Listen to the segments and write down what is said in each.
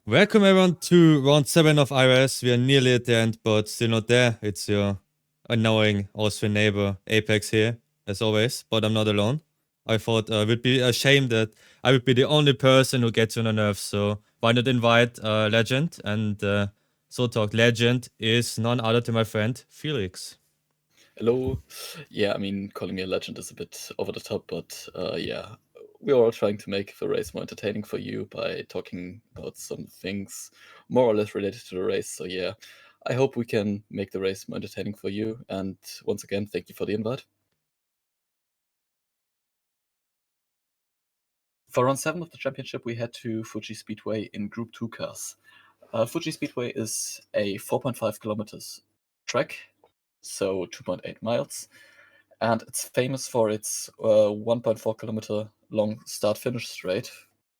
Welcome everyone to round 7 of IRS. We are nearly at the end, but still not there. It's your annoying Austrian neighbor, Apex here, as always, but I'm not alone. I thought it would be a shame that I would be the only person who gets on the nerves, so why not invite a legend? And so talk legend is none other than my friend, Felix. Hello. Yeah, I mean, calling me a legend is a bit over the top, but yeah, we're all trying to make the race more entertaining for you by talking about some things more or less related to the race. So yeah, I hope we can make the race more entertaining for you. And once again, thank you for the invite. For round 7 of the championship, we head to Fuji Speedway in Group 2 cars. Fuji Speedway is a 4.5 kilometers track, so 2.8 miles. And it's famous for its 1.4 kilometer long start-finish straight,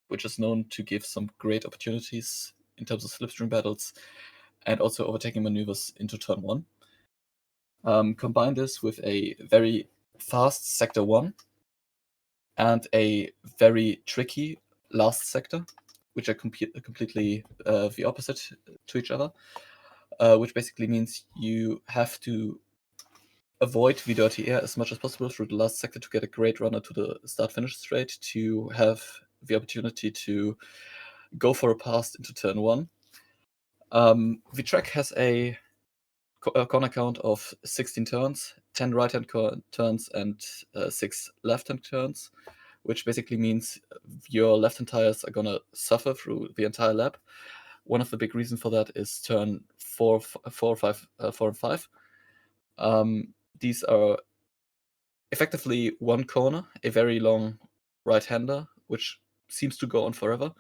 which is known to give some great opportunities in terms of slipstream battles and also overtaking maneuvers into turn 1. Combine this with a very fast sector 1 and a very tricky last sector, which are completely the opposite to each other, which basically means you have to avoid the dirty air as much as possible through the last sector to get a great runner to the start-finish straight, to have the opportunity to go for a pass into turn 1. The track has a corner count of 16 turns, 10 right-hand turns and 6 left-hand turns, which basically means your left-hand tires are going to suffer through the entire lap. One of the big reasons for that is turn 4 and 5. These are effectively one corner, a very long right-hander, which seems to go on forever.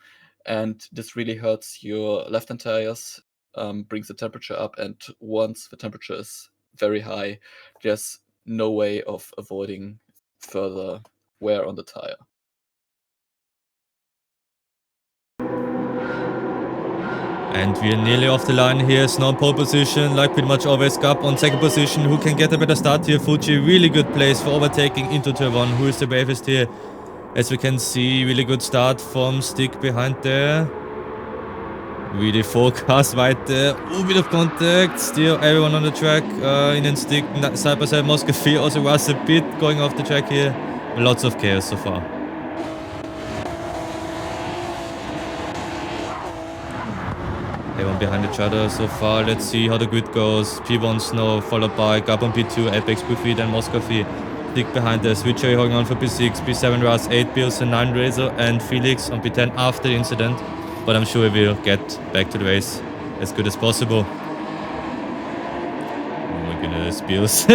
And this really hurts your left-hand tires, brings the temperature up. And once the temperature is very high, there's no way of avoiding further wear on the tire. And we are nearly off the line here. Snow pole position, like pretty much always. Gap on second position. Who can get a better start here? Fuji, really good place for overtaking into turn 1. Who is the bravest here? As we can see, really good start from Stick behind there. Really 4 cars right there. Oh, bit of contact. Still everyone on the track. In and Stick side by side. Muscovy also was a bit going off the track here. Lots of chaos so far. Everyone behind each other so far. Let's see how the grid goes. P1 Snow, followed by Gab on P2, Apex P3, then Muscovy. Stick behind us. Switcher holding on for P6, P7 Ras, 8 Bills and 9 Razor, and Felix on P10 after the incident. But I'm sure we will get back to the race as good as possible. Oh my goodness, Bills.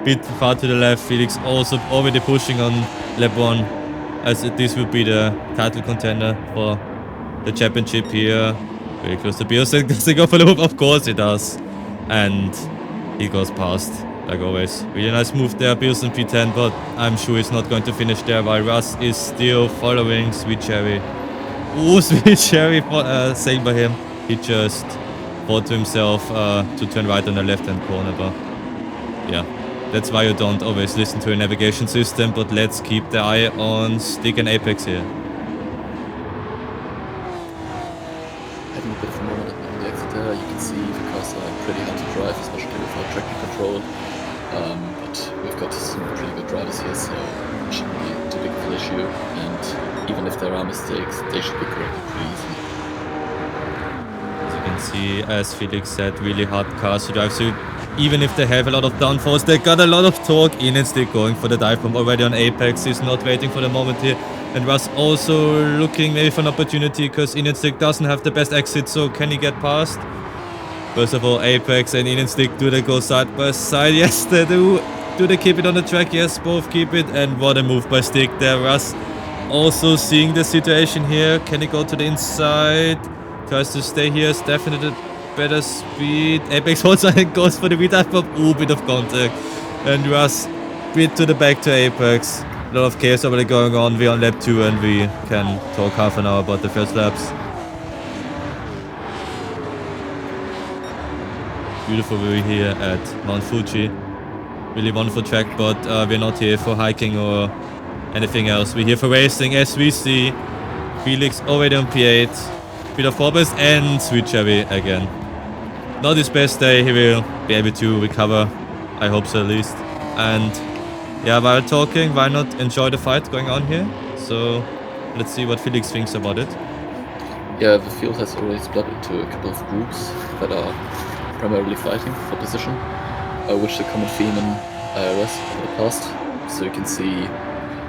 bit far to the left. Felix also already pushing on lap 1, as this will be the title contender for the championship here. Very close to Bills. Does he go for the loop? Of course he does. And he goes past, like always. Really nice move there, Bills in P10, but I'm sure he's not going to finish there while Russ is still following Sweet Cherry. Oh, Sweet Cherry, saying by him. He just thought to himself to turn right on the left-hand corner, but yeah. That's why you don't always listen to a navigation system, but let's keep the eye on Stick and Apex here. Having a bit of a moment on the exit there, you can see the cars are pretty hard to drive, especially without traction control. But we've got some pretty good drivers here, so it shouldn't be too big of an issue. And even if there are mistakes, they should be corrected pretty easily. As you can see, as Felix said, really hard cars to drive. So even if they have a lot of downforce, they got a lot of torque. In and Stick going for the dive bomb already on Apex. He's not waiting for the moment here. And Russ also looking maybe for an opportunity, because In and Stick doesn't have the best exit, so can he get past? First of all, Apex and In and Stick, do they go side by side? Yes, they do. Do they keep it on the track? Yes, both keep it. And what a move by Stick there. Russ also seeing the situation here. Can he go to the inside? Tries to stay here. It's definitely better speed. Apex also goes for the V-dive bomb. Ooh, bit of contact. And Russ bit to the back to Apex. A lot of chaos already going on. We're on lap 2 and we can talk half an hour about the first laps. Beautiful view here at Mount Fuji. Really wonderful track, but we're not here for hiking or anything else. We're here for racing, as we see Felix already on P8. bit of four best, and Sweet Cherry again. Not his best day, he will be able to recover. I hope so at least. And yeah, while talking, why not enjoy the fight going on here? So let's see what Felix thinks about it. Yeah, the field has already split into a couple of groups that are primarily fighting for position, which is a common theme in IRS in the past. So you can see,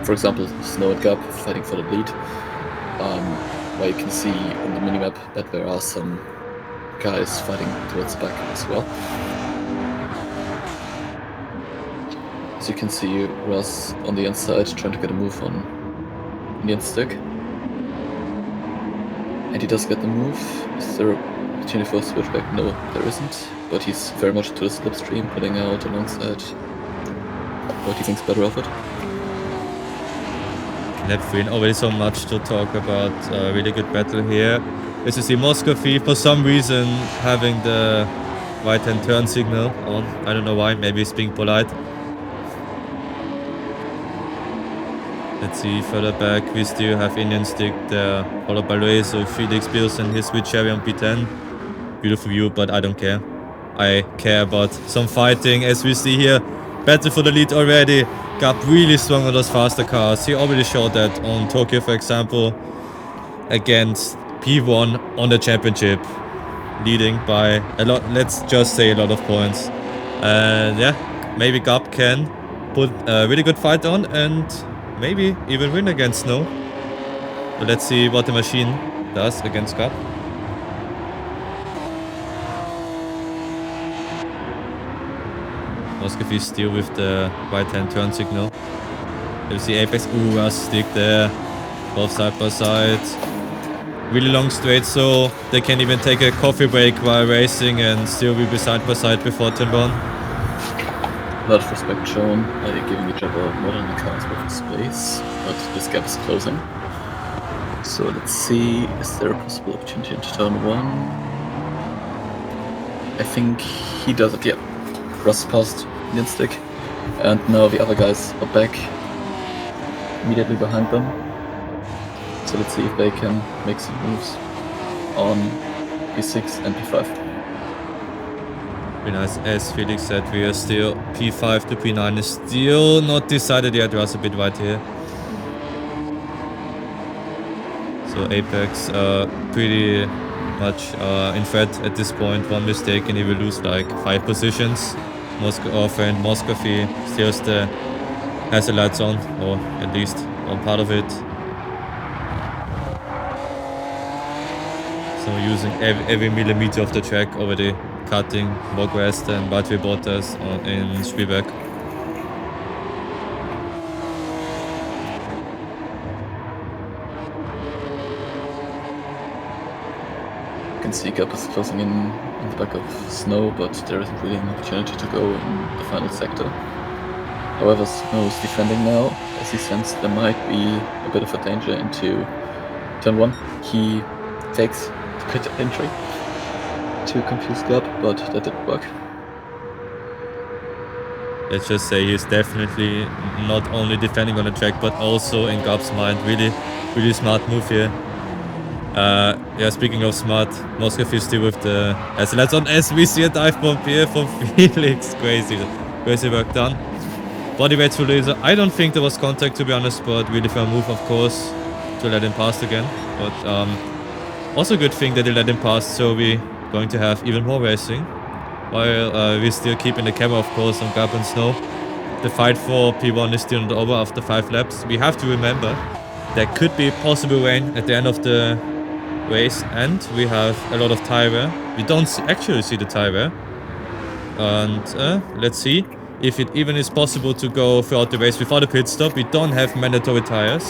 for example, Snow and Gap fighting for the lead, where you can see on the minimap that there are some guys fighting towards the back as well. As you can see, Russ on the inside trying to get a move on Indian stick. And he does get the move. Is there an opportunity for a switchback? No, there isn't. But he's very much to the slipstream, putting out alongside. What do you think's better of it? Lap 3, already so much to talk about. Really good battle here. As you see, Moscow for some reason having the right-hand turn signal on. I don't know why, maybe he's being polite. Let's see, further back, we still have Indian stick there, followed by Ray, so Felix builds and his Sweet Cherry on P10. Beautiful view, but I don't care. I care about some fighting, as we see here. Battle for the lead already. Gap really strong on those faster cars. He already showed that on Tokyo, for example, against P1 on the championship, leading by a lot, let's just say a lot of points. And yeah, maybe Gap can put a really good fight on and maybe even win against Snow. But let's see what the machine does against Gap. Moscow still with the right-hand turn signal. You see Apex, Russ stick there, both side by side. Really long straight, so they can even take a coffee break while racing and still will be side by side before turn 1. A lot of respect shown by giving each other more than the cars worth of space, but this gap is closing. So let's see, is there a possible opportunity into turn 1? I think he does it, yeah. Russ passed Indian stick, and now the other guys are back immediately behind them. So let's see if they can make some moves on P6 and P5. Very nice. As Felix said, we are still P5 to P9 is still not decided yet. Russ a bit wide here. So Apex pretty much in threat at this point. One mistake and he will lose like 5 positions. Our friend Moscow still has the lights on, or at least one part of it. So using every millimeter of the track, already cutting more grass than Valtteri Bottas in Speedway. You can see Gap is closing in the back of Snow, but there isn't really an opportunity to go in the final sector. However, Snow is defending now, as he sensed there might be a bit of a danger into turn 1. He takes the pit entry to confuse Gap, but that didn't work. Let's just say he's definitely not only defending on the track, but also in Gap's mind. Really smart move here. Yeah, speaking of smart, Moscow is still with the SLS on, as we see a dive bomb here from Felix. Crazy work done. Body weight to laser. I don't think there was contact, to be honest, but really fair move, of course, to let him pass again. But also good thing that they let him pass, so we're going to have even more racing. While we're still keeping the camera, of course, on Gap and Snow. The fight for P1 is still not over after 5 laps. We have to remember there could be possible rain at the end of the race, and we have a lot of tire wear. We don't actually see the tire wear. And let's see if it even is possible to go throughout the race without a pit stop. We don't have mandatory tires.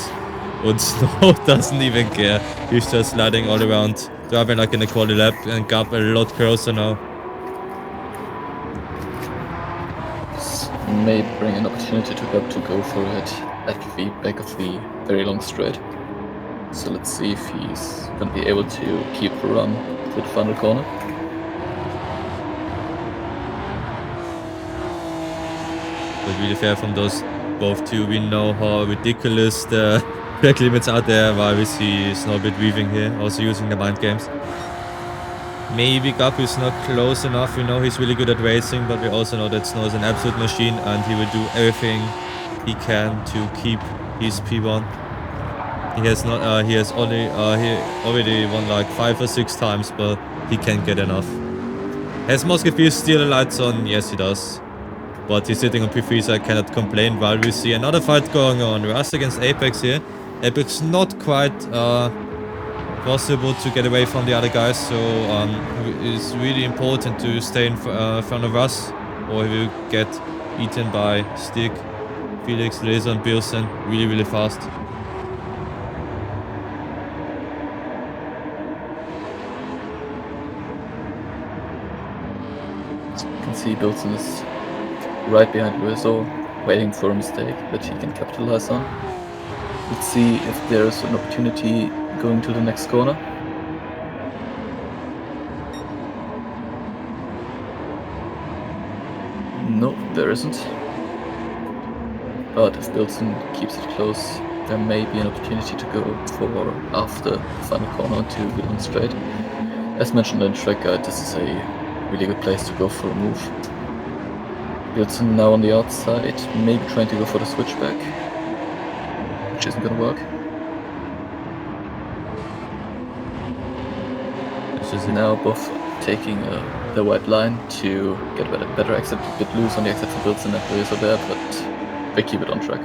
And Snow doesn't even care. He's just sliding all around, driving like in a quali lap, and Gap a lot closer now. This may bring an opportunity to Gap to go for it at the back of the very long straight. So let's see if he's going to be able to keep the run to the final corner. But really fair from those both two. We know how ridiculous the track limits out there while we see Snowbit weaving here, also using the mind games. Maybe Gup is not close enough. We know he's really good at racing, but we also know that Snow is an absolute machine and he will do everything he can to keep his P1. He has not. He has only. He already won like 5 or 6 times, but he can't get enough. Has Musketeer still the lights on? Yes, he does. But he's sitting on P3, so I cannot complain. While we see another fight going on, Rust against Apex here. Apex not quite possible to get away from the other guys, so it's really important to stay in front of us, or he will get eaten by Stick, Felix, Laser, and Bilson really fast. You can see Bilson is right behind Luiso, waiting for a mistake that he can capitalize on. Let's see if there's an opportunity going to the next corner. No, there isn't. But if Bilson keeps it close, there may be an opportunity to go for after the final corner to get on straight. As mentioned in track guide, this is a really good place to go for a move. Bilson now on the outside, maybe trying to go for the switchback, which isn't gonna work. Now both taking the white line to get better exit, a bit loose on the exit for Bilson and Luiso there, but they keep it on track.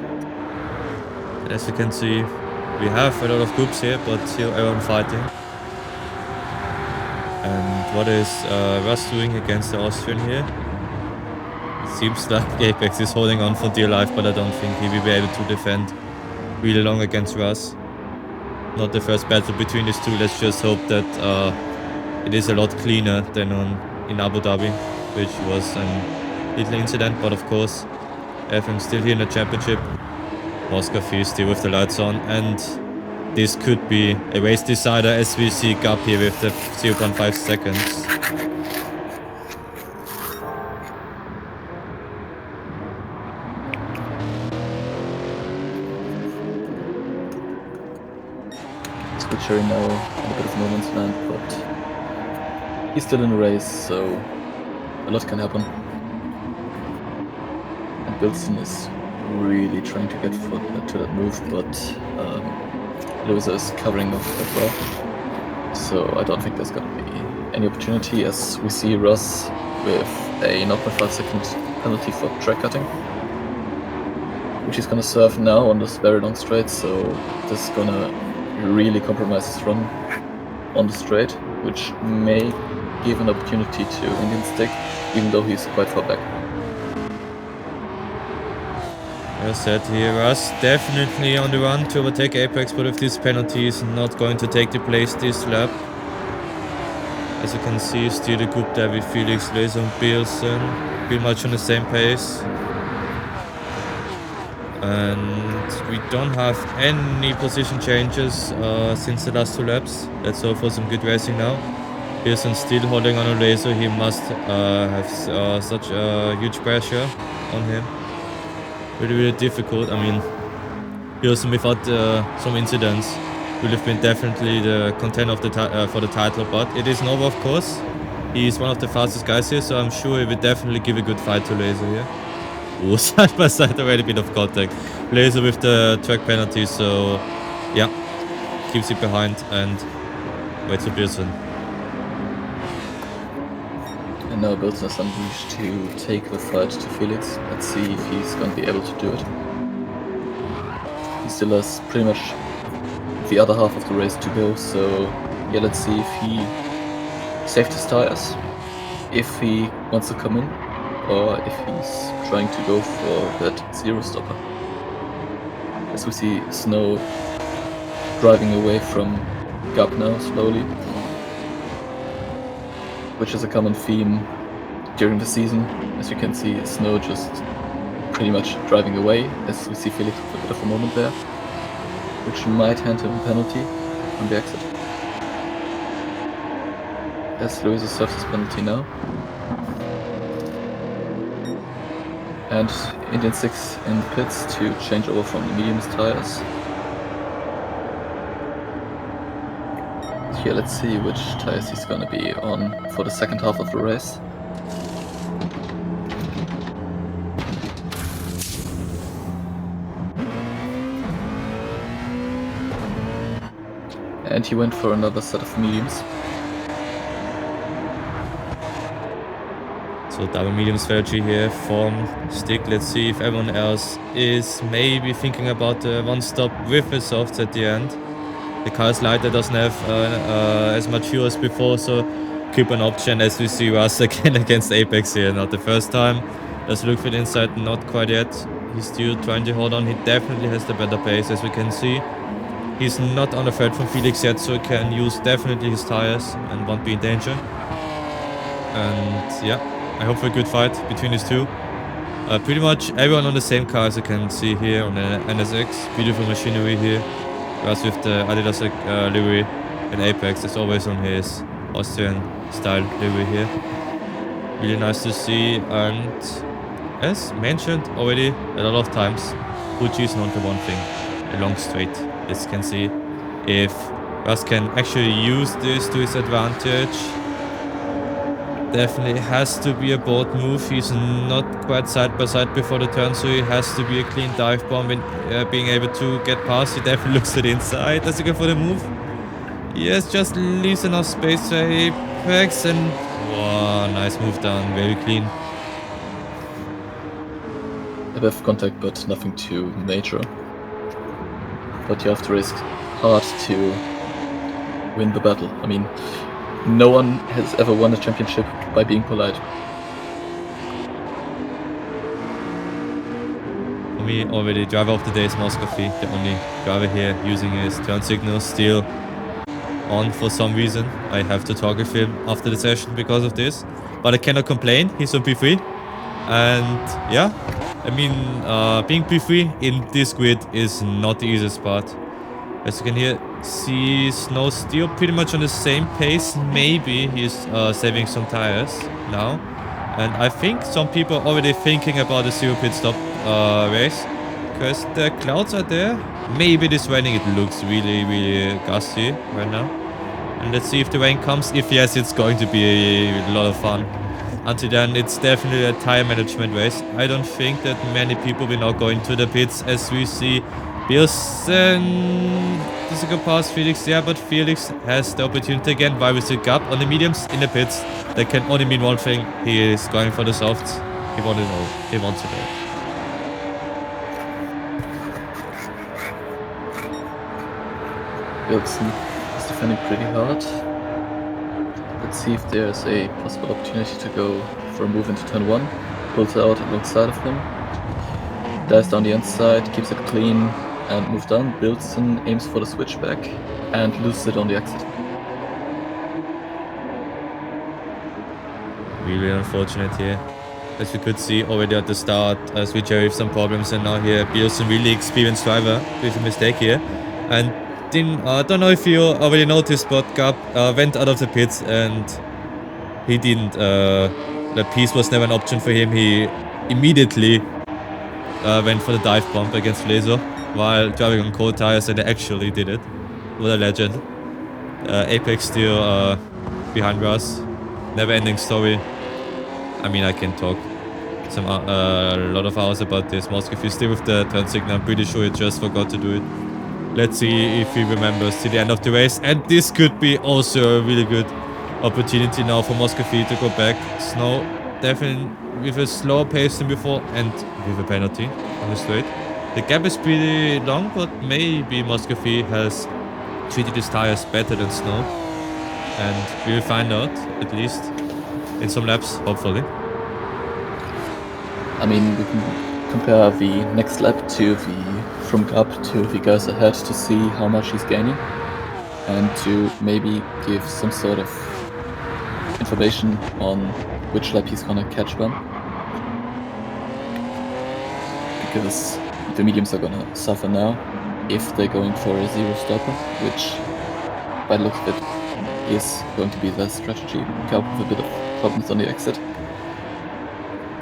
As you can see, we have a lot of groups here, but still everyone fighting. And what is Russ doing against the Austrian here? It seems like Apex is holding on for dear life, but I don't think he will be able to defend really long against Russ. Not the first battle between these two. Let's just hope that it is a lot cleaner than in Abu Dhabi, which was a little incident, but of course, everything's still here in the championship. Moscow is still with the lights on, and this could be a race decider as we see Gup here with the 0.5 seconds. Switchery now a bit of no man's land, but he's still in the race, so a lot can happen. And Bilson is really trying to get to that move, but Luiso is covering off as well. So I don't think there's gonna be any opportunity, as we see Russ with a 0.5 second penalty for track cutting, which he's gonna serve now on this very long straight, so this is gonna really compromise his run on the straight, which may give an opportunity to Indian Stick, even though he's quite far back. As said here, Russ definitely on the run to overtake Apex, but with this penalty is not going to take the place this lap. As you can see, still the group there with Felix, Laser and Bilson, pretty much on the same pace. And we don't have any position changes since the last 2 laps. Let's hope for some good racing now. Bilson still holding on a Laser. He must have such a huge pressure on him. Really difficult. I mean, Bilson without some incidents will have been definitely the contender of the for the title, but it is Nova, of course. He's one of the fastest guys here, so I'm sure he will definitely give a good fight to Laser here. Oh, side by side already a bit of contact. Laser with the track penalty, so yeah, keeps it behind and waits for Bilson. And now Bilson is unleashed to take the fight to Felix. Let's see if he's going to be able to do it. He still has pretty much the other half of the race to go, so yeah, let's see if he saved his tires, if he wants to come in, or if he's trying to go for that zero stopper. As we see Snow driving away from Gup now slowly, which is a common theme during the season. As you can see, Snow just pretty much driving away, as we see Felix with a bit of a moment there, which might hand him a penalty on the exit. As Luiso serves his penalty now. And Indian 6 in the pits to change over from the mediums tires. Here, let's see which tires he's gonna be on for the second half of the race. And he went for another set of mediums. So double medium strategy here from Stick. Let's see if everyone else is maybe thinking about the one stop with the softs at the end. The car is lighter, doesn't have as much fuel as before, so keep an option as we see Russ again against Apex here. Not the first time. Let's look for the inside, not quite yet. He's still trying to hold on. He definitely has the better pace, as we can see. He's not on the threat from Felix yet, so he can use definitely his tires and won't be in danger. And yeah, I hope for a good fight between these two. Pretty much everyone on the same car, as you can see here on the NSX. Beautiful machinery here. Russ with the Adidas livery, and Apex is always on his Austrian style livery here. Really nice to see, and as mentioned already a lot of times, Fuji is known for one thing, a long straight. As you can see, if Russ can actually use this to his advantage, definitely has to be a bold move. He's not quite side by side before the turn, so he has to be a clean dive bomb and being able to get past. He definitely looks to the inside. Does he go for the move? Yes, just leaves enough space for Apex, and wow, nice move down, very clean. A bit of contact, but nothing too major. But you have to risk hard to win the battle. I mean, no one has ever won a championship by being polite. For me, already driver of the day is Moskofi, the only driver here using his turn signal still on for some reason. I have to talk with him after the session because of this, but I cannot complain. He's on P3, and yeah, I mean, being P3 in this grid is not the easiest part. As you can here see, Snow still pretty much on the same pace. Maybe he's saving some tires now. And I think some people are already thinking about a zero pit stop race, because the clouds are there. Maybe this raining, it looks really, really gusty right now. And let's see if the rain comes. If yes, it's going to be a lot of fun. Until then, it's definitely a tire management race. I don't think that many people will now go into the pits, as we see Bilson does go past Felix, yeah, but Felix has the opportunity again. Why with the gap on the mediums in the pits? That can only mean one thing. He is going for the softs. He wants to know. He wants to know. Bilson is defending pretty hard. Let's see if there's a possible opportunity to go for a move into turn 1. Pulls out alongside of him. Dives down the inside, keeps it clean, and moves down. Bilson aims for the switchback and loses it on the exit. Really unfortunate here. As we could see already at the start, Switcher with some problems, and now here Bilson, really experienced driver with a mistake here. And don't know if you already noticed, but Gab went out of the pits and he didn't. The piece was never an option for him. He immediately went for the dive bomb against Laser while driving on cold tires, and they actually did it. What a legend. Apex still behind us. Never ending story. I mean, I can talk a lot of hours about this. Moskov is still with the turn signal. I'm pretty sure he just forgot to do it. Let's see if he remembers to the end of the race. And this could be also a really good opportunity now for Moskofi to go back. Snow definitely with a slower pace than before and with a penalty on the straight. The gap is pretty long, but maybe Moskofi has treated his tires better than Snow. And we will find out, at least in some laps, hopefully. I mean, we can compare the next lap to from Gab to the guys ahead to see how much he's gaining, and to maybe give some sort of information on which lap he's gonna catch when. Because the mediums are gonna suffer now if they're going for a zero stopper, which by the look of it is going to be their strategy. Gab with a bit of problems on the exit.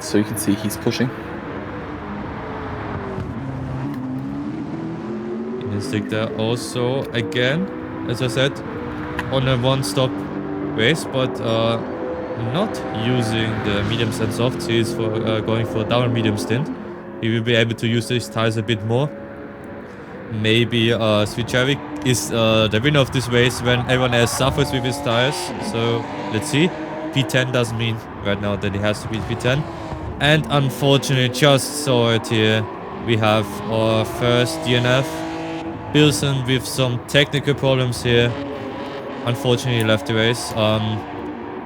So you can see he's pushing. Stick there also again, as I said, on a one-stop race, but not using the mediums and softs. He is going for double medium stint. He will be able to use these tires a bit more. Maybe Svijavic is the winner of this race when everyone else suffers with his tires. So let's see. P10 doesn't mean right now that he has to beat P10. And unfortunately, just saw it here. We have our first DNF. Bilson with some technical problems here. Unfortunately, he left the race.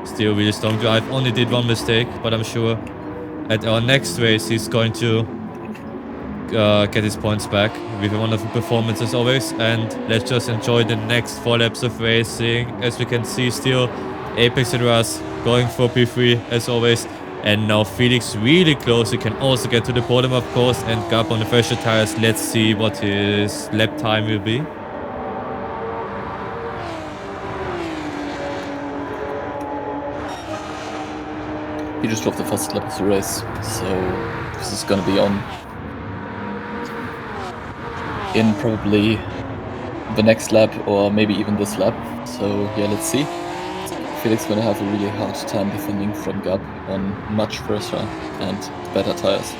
Still really strong drive. Only did one mistake, but I'm sure at our next race he's going to get his points back with a wonderful performance as always. And let's just enjoy the next 4 laps of racing. As we can see, still Apex and Russ going for P3 as always. And now Felix really close. He can also get to the podium, of course, and Gab on the fresher tires. Let's see what his lap time will be. He just dropped the first lap of the race, so this is gonna be on in probably the next lap or maybe even this lap. So yeah, let's see. Felix gonna have a really hard time defending from Gab on much fresher and better tires.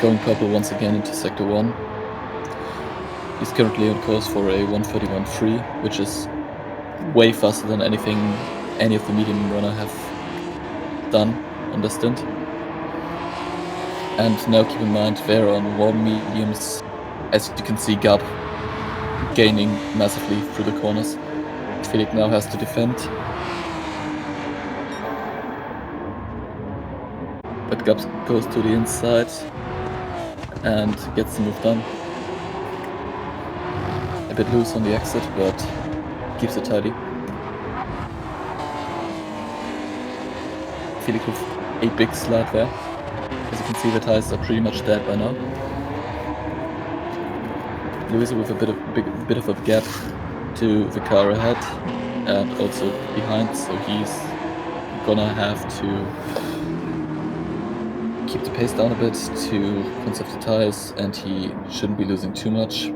Going purple once again into sector 1. He's currently on course for a 1:31.3, which is way faster than anything any of the medium runner have done on the stint. And now keep in mind they're on warm mediums. As you can see, Gab gaining massively through the corners. Felix now has to defend. But Gab goes to the inside and gets the move done. A bit loose on the exit, but keeps it tidy. Felix with a big slide there. As you can see, the tires are pretty much dead by now. Luisa with a bit of a gap to the car ahead and also behind, so he's gonna have to keep the pace down a bit to conserve the tires, and he shouldn't be losing too much.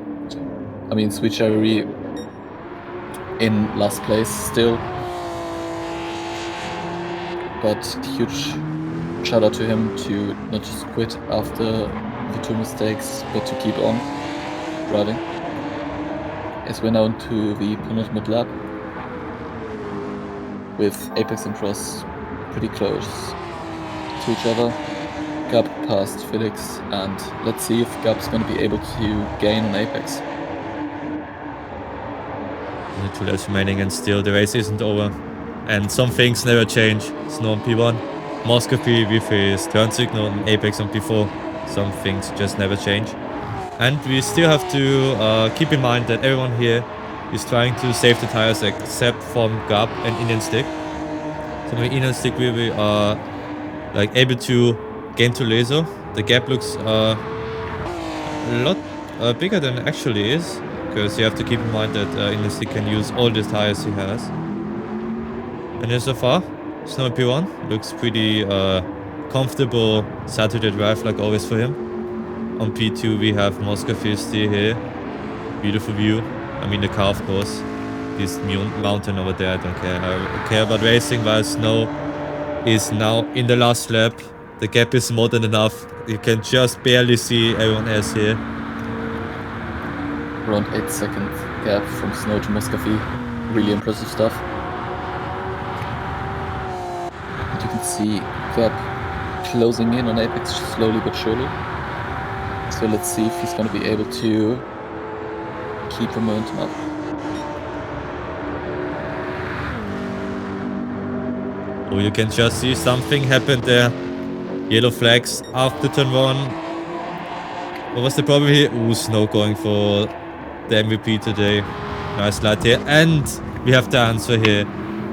I mean, Sweet Cherry in last place still, but huge shout out to him to not just quit after the 2 mistakes, but to keep on driving. As we're now into the penultimate lap, with Apex and Cross pretty close to each other. Gab passed Felix, and let's see if Gab's going to be able to gain on Apex. Only 2 laps remaining and still the race isn't over. And some things never change. Snow on P1, Muscovy with his turn signal, and Apex on P4. Some things just never change. And we still have to keep in mind that everyone here is trying to save the tires except from Gab and Indian Stick. So my Indian Stick will be like able to gain to laser. The gap looks a lot bigger than it actually is, because you have to keep in mind that Indian Stick can use all the tires he has. And yeah, so far, Snow P1 looks pretty comfortable Saturday drive like always for him. On P2 we have Moscow 50 here. Beautiful view. I mean the car, of course. This mountain over there, I don't care. I care about racing, while Snow is now in the last lap. The gap is more than enough. You can just barely see everyone else here. Around 8-second gap from Snow to Muscovy. Really impressive stuff. And you can see Gab closing in on Apex slowly but surely. So let's see if he's going to be able to keep the momentum up. Oh, you can just see something happened there. Yellow flags after turn 1. What was the problem here? Ooh, Snow going for the MVP today. Nice light here. And we have the answer here.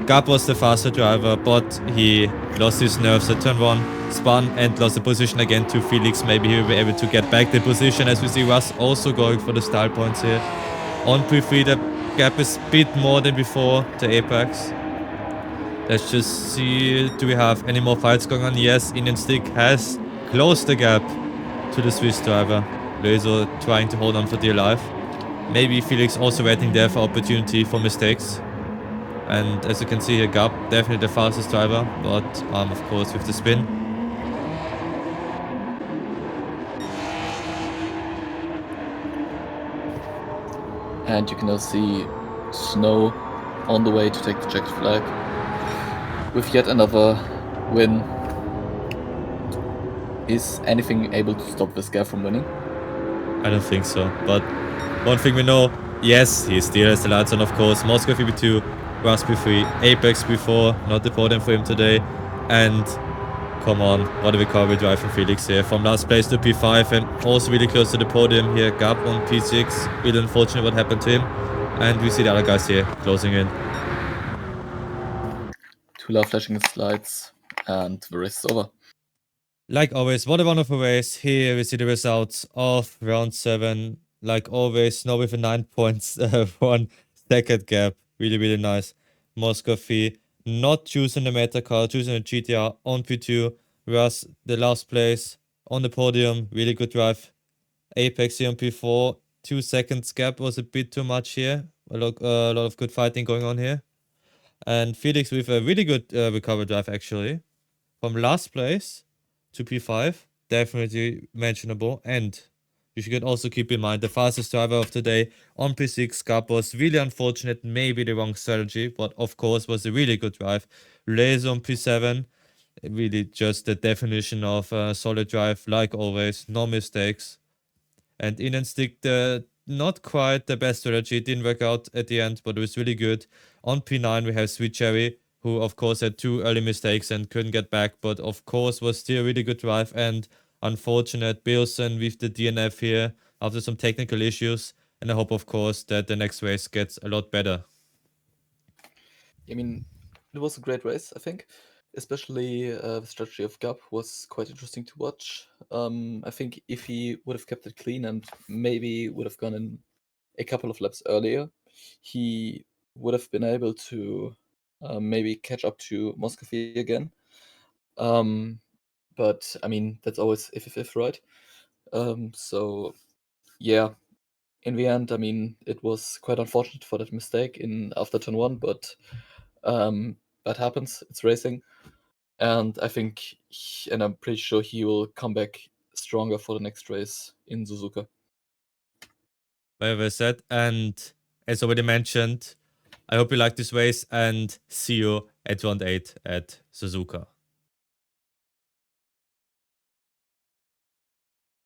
Gab was the faster driver, but he lost his nerves at turn 1. Spun and lost the position again to Felix. Maybe he will be able to get back the position, as we see Russ also going for the style points here. On P3, the gap is a bit more than before the Apex. Let's just see, do we have any more fights going on? Yes, Indian Stick has closed the gap to the Swiss driver. Loiso trying to hold on for dear life. Maybe Felix also waiting there for opportunity for mistakes. And as you can see here, Gab, definitely the fastest driver, but of course with the spin. And you can now see Snow on the way to take the checked flag with yet another win. Is anything able to stop this guy from winning? I don't think so, but one thing we know, yes, he still has the lights on, of course. Moscow VB2, Rust P3, Apex P4, not the podium for him today. And come on, what a recovery drive from Felix here. From last place to P5 and also really close to the podium here. Gab on P6, really unfortunate what happened to him. And we see the other guys here closing in. Two love flashing slides and the race is over. Like always, what a wonderful race. Here we see the results of round 7. Like always, Snow with a 9 points, 1 second gap. Really, really nice. Moscow V not choosing the meta car, choosing the GTR on P2. Whereas the last place on the podium, really good drive. Apex here on P4. 2 seconds gap was a bit too much here. A lot of good fighting going on here. And Felix with a really good recovery drive actually. From last place to P5, definitely mentionable. And you should also keep in mind the fastest driver of today on P6 Cup was really unfortunate, maybe the wrong strategy, but of course was a really good drive. Laser on P7, really just the definition of a solid drive, like always, no mistakes. And in and stick, not quite the best strategy, it didn't work out at the end, but it was really good. On P9 we have Sweet Cherry, who of course had 2 early mistakes and couldn't get back, but of course was still a really good drive. And unfortunate Bilson with the DNF here after some technical issues. And I hope of course that the next race gets a lot better. I mean, it was a great race, I think. Especially the strategy of Gab was quite interesting to watch. I think if he would have kept it clean and maybe would have gone in a couple of laps earlier, he would have been able to maybe catch up to Moscow again. But I mean, that's always if, right? So yeah, in the end, I mean, it was quite unfortunate for that mistake in after turn 1, but that happens. It's racing, and I think, and I'm pretty sure he will come back stronger for the next race in Suzuka. Very well said. And as already mentioned, I hope you like this race and see you at round 8 at Suzuka.